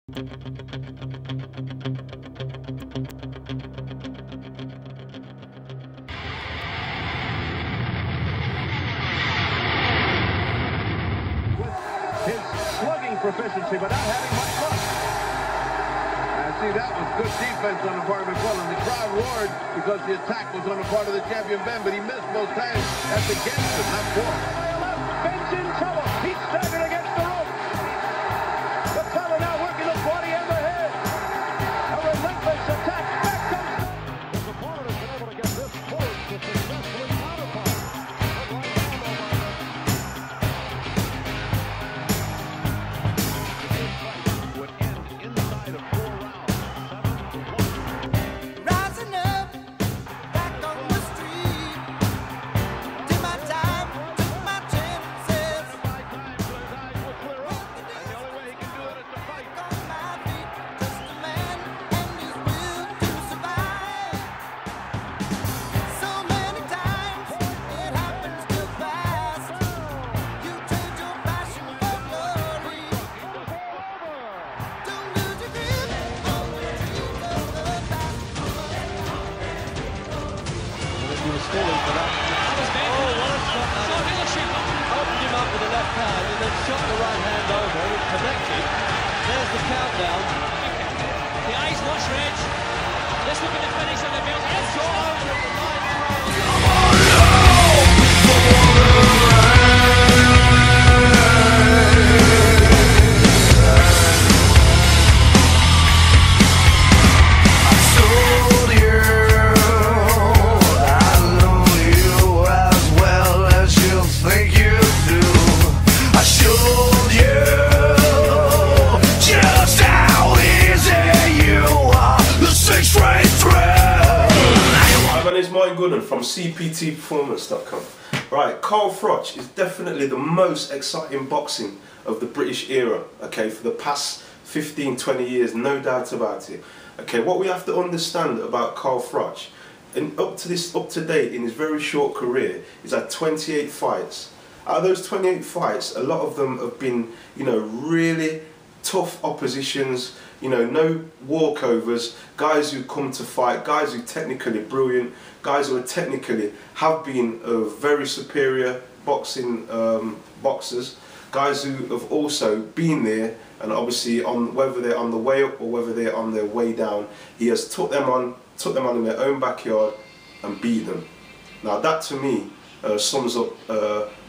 His slugging proficiency, but not having much luck. And see, that was good defense on the part of McClellan. The crowd roared because the attack was on the part of the champion Ben, but he missed both times. That's against him, not for. Ben's in trouble. He's staggered against the rope. McClellan now working the body and the head. A relentless attack. Back comes his opponent has been able to get this close to successfully modify. Opened him up with the left hand and then shot the right hand over. It connected. There's the countdown. The eyes watch Reg. Let's look at the finish on the belt. It's from CPTperformance.com. Right, Carl Froch is definitely the most exciting boxing of the British era, okay, for the past 15-20 years, no doubt about it. Okay, what we have to understand about Carl Froch, and up to date in his very short career, he's had 28 fights. Out of those 28 fights, a lot of them have been, you know, really tough oppositions, you know, no walkovers, guys who come to fight, guys who are technically brilliant, guys who are technically have been very superior boxing boxers, guys who have also been there, and obviously on whether they're on the way up or whether they're on their way down, he has took them on in their own backyard and beat them. Now that to me sums up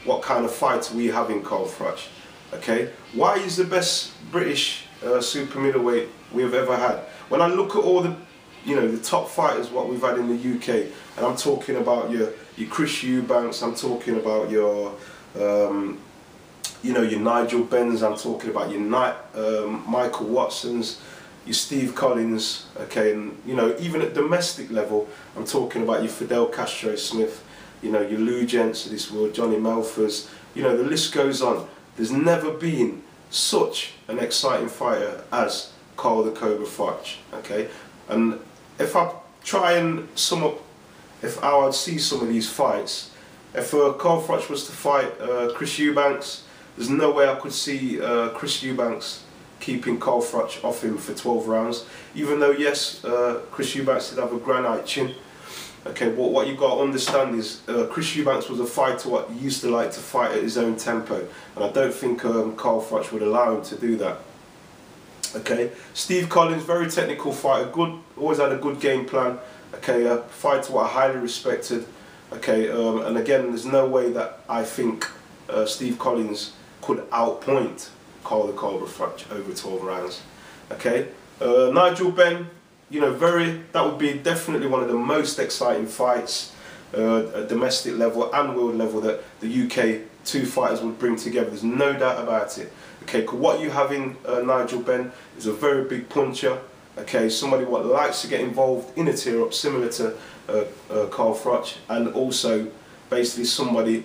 what kind of fighter we have in Carl Froch. Okay, why he's the best British super middleweight we've ever had. When I look at all the, you know, the top fighters what we've had in the UK, and I'm talking about your Chris Eubanks, I'm talking about your you know, your Nigel Benns, I'm talking about your Michael Watsons, your Steve Collins, okay, and you know, even at domestic level, I'm talking about your Fidel Castro Smith, you know, your Lou Gents of this world, Johnny Melfers, you know, the list goes on. There's never been such an exciting fighter as Carl the Cobra Froch, okay? And if I try and sum up, if I would see some of these fights, if Carl Froch was to fight Chris Eubanks, there's no way I could see Chris Eubanks keeping Carl Froch off him for 12 rounds, even though yes, Chris Eubanks did have a granite chin. Okay, but what you've got to understand is Chris Eubanks was a fighter what he used to like to fight at his own tempo, and I don't think Carl Froch would allow him to do that. Okay, Steve Collins, very technical fighter, good, always had a good game plan. Okay, a fighter what I highly respected. Okay, and again, there's no way that I think Steve Collins could outpoint Carl the Cobra Froch over 12 rounds. Okay, Nigel Benn, you know, that would be definitely one of the most exciting fights at domestic level and world level that the UK two fighters would bring together. There's no doubt about it. Okay, because what you have in Nigel Benn is a very big puncher. Okay, somebody what likes to get involved in a tear-up, similar to Carl Froch, and also basically somebody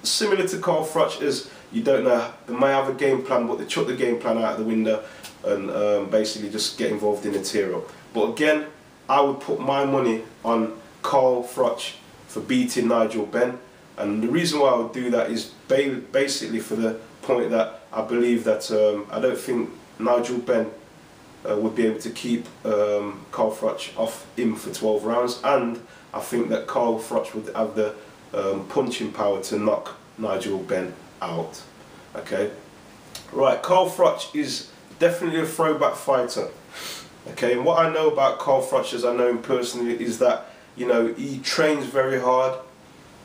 similar to Carl Froch is, you don't know, they may have a game plan, but they chuck the game plan out of the window and basically just get involved in a tear-up. But again, I would put my money on Carl Froch for beating Nigel Benn, and the reason why I would do that is basically for the point that I believe that I don't think Nigel Benn would be able to keep Carl Froch off him for 12 rounds, and I think that Carl Froch would have the punching power to knock Nigel Benn out. Okay, right, Carl Froch is definitely a throwback fighter. Okay, and what I know about Carl Froch, as I know him personally, is that, you know, he trains very hard,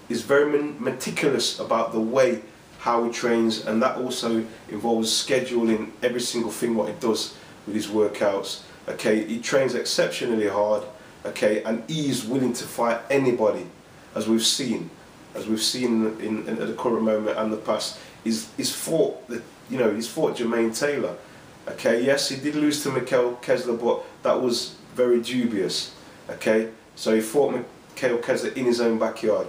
is very meticulous about the way how he trains, and that also involves scheduling every single thing what he does with his workouts. Okay, he trains exceptionally hard. Okay, and he's willing to fight anybody, as we've seen in the current moment and the past. He's fought, you know, he's fought Jermaine Taylor. Okay, yes, he did lose to Mikhail Kessler, but that was very dubious. Okay, so he fought Mikhail Kessler in his own backyard.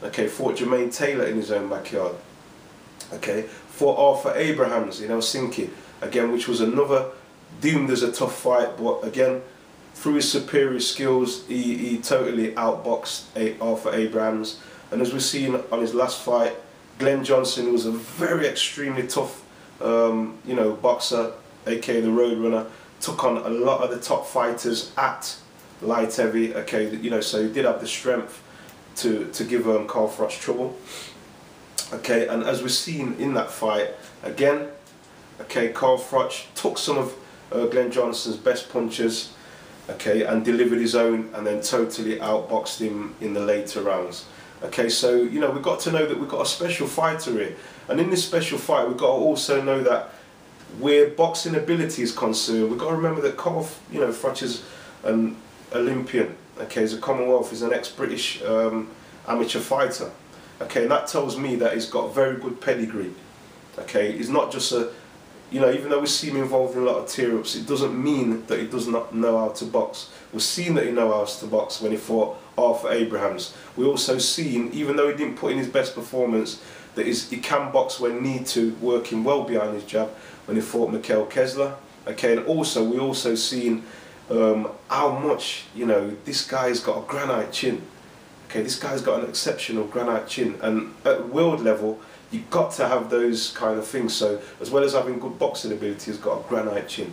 Okay, fought Jermaine Taylor in his own backyard. Okay, fought Arthur Abrahams in Helsinki, again, which was another deemed as a tough fight, but again, through his superior skills, he totally outboxed Arthur Abrahams. And as we've seen on his last fight, Glenn Johnson was a very extremely tough, you know, boxer, aka the Roadrunner. Took on a lot of the top fighters at light heavy. Okay, you know, so he did have the strength to give Carl Froch trouble. Okay, and as we've seen in that fight, again, okay, Carl Froch took some of Glenn Johnson's best punches, okay, and delivered his own, and then totally outboxed him in the later rounds. Okay, so, you know, we've got to know that we've got a special fighter here, and in this special fight we've got to also know that where boxing ability is concerned, we've got to remember that Carl, you know, Froch is an Olympian. Okay, he's a Commonwealth, he's an ex-British amateur fighter. Okay, and that tells me that he's got very good pedigree. Okay, he's not just a, you know, even though we see him involved in a lot of tear-ups, it doesn't mean that he does not know how to box. We've seen that he knows how to box when he fought Arthur Abrahams. We also seen, even though he didn't put in his best performance, that he can box when need to, working well behind his jab when he fought Mikhail Kessler. Okay, and also we also seen how much, you know, this guy's got a granite chin. Okay, this guy's got an exceptional granite chin, and at world level, you've got to have those kind of things. So as well as having good boxing ability, he's got a granite chin.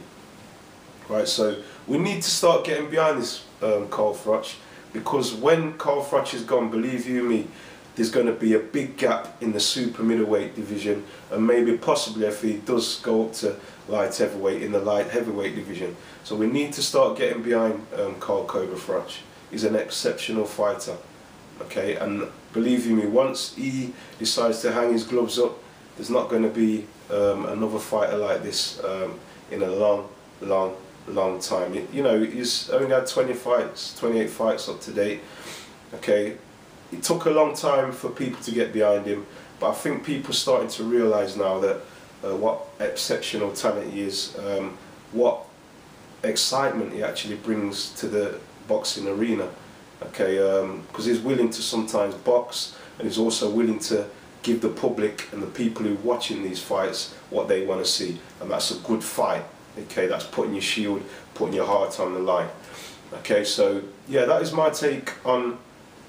Right, so we need to start getting behind this Carl Froch, because when Carl Froch is gone, believe you me, there's going to be a big gap in the super middleweight division, and maybe possibly if he does go up to light heavyweight, in the light heavyweight division. So we need to start getting behind Carl Cobra Froch. He's an exceptional fighter. Okay, and believe you me, once he decides to hang his gloves up, there's not going to be another fighter like this in a long time. You know, he's only had 28 fights up to date. Okay, it took a long time for people to get behind him, but I think people are starting to realise now that what exceptional talent he is, what excitement he actually brings to the boxing arena. Okay, because he's willing to sometimes box, and he's also willing to give the public and the people who are watching these fights what they want to see, and that's a good fight. Okay, that's putting your shield, putting your heart on the line. Okay, so yeah, that is my take on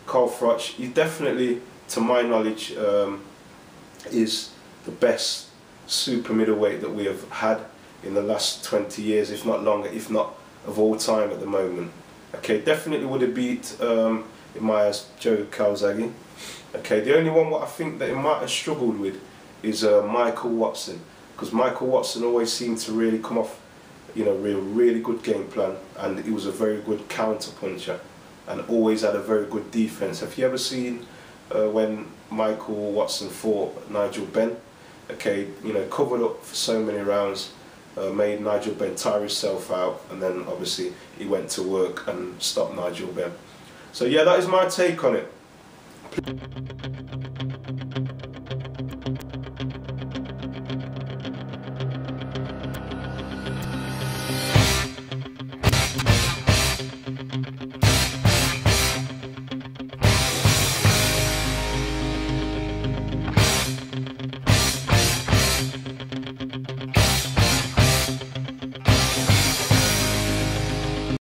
Carl Froch. He definitely, to my knowledge, is the best super middleweight that we have had in the last 20 years, if not longer, if not of all time at the moment. Okay, definitely would have beat, in my eyes, Joe Calzaghe. Okay, the only one what I think that he might have struggled with is Michael Watson, because Michael Watson always seemed to really come off, you know, really good game plan, and he was a very good counter puncher, and always had a very good defense. Have you ever seen when Michael Watson fought Nigel Benn? Okay, you know, covered up for so many rounds. Made Nigel Benn tire himself out, and then obviously he went to work and stopped Nigel Benn. So yeah, that is my take on it.